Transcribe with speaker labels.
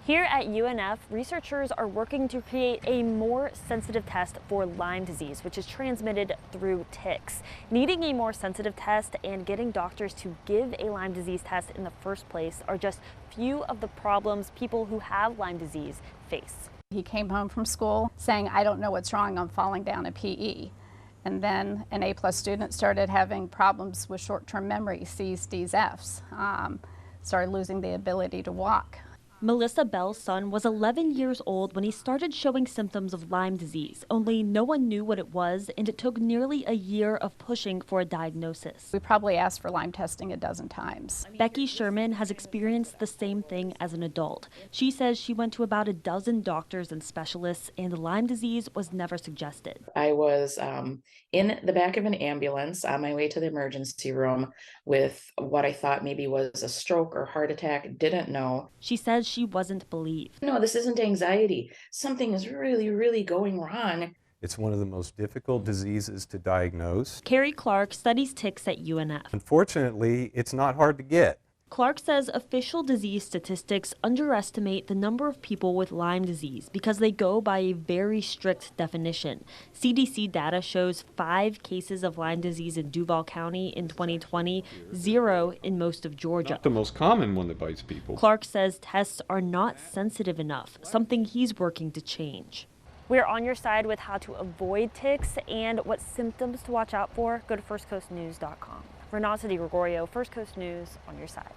Speaker 1: Here at UNF, researchers are working to create a more sensitive test for Lyme disease, which is transmitted through ticks. Needing a more sensitive test and getting doctors to give a Lyme disease test in the first place are just few of the problems people who have Lyme disease face.
Speaker 2: He came home from school saying, "I don't know what's wrong, I'm falling down in PE." And then an A+ student started having problems with short-term memory, C's, D's, F's, started losing the ability to walk.
Speaker 1: Melissa Bell's son was 11 years old when he started showing symptoms of Lyme disease, only no one knew what it was, and it took nearly a year of pushing for a diagnosis.
Speaker 2: We probably asked for Lyme testing a dozen times.
Speaker 1: Becky Sherman has experienced the same thing as an adult. She says she went to about a dozen doctors and specialists, and Lyme disease was never suggested.
Speaker 3: I was in the back of an ambulance on my way to the emergency room with what I thought maybe was a stroke or heart attack, didn't know.
Speaker 1: She says she wasn't believed.
Speaker 3: No, this isn't anxiety. Something is really, really going wrong.
Speaker 4: It's one of the most difficult diseases to diagnose.
Speaker 1: Carrie Clark studies ticks at UNF.
Speaker 4: Unfortunately, it's not hard to get.
Speaker 1: Clark says official disease statistics underestimate the number of people with Lyme disease because they go by a very strict definition. CDC data shows 5 cases of Lyme disease in Duval County in 2020, 0 in most of Georgia.
Speaker 5: Not the most common one that bites people.
Speaker 1: Clark says tests are not sensitive enough, something he's working to change. We're on your side with how to avoid ticks and what symptoms to watch out for. Go to firstcoastnews.com. Renata Di Gregorio, First Coast News, on your side.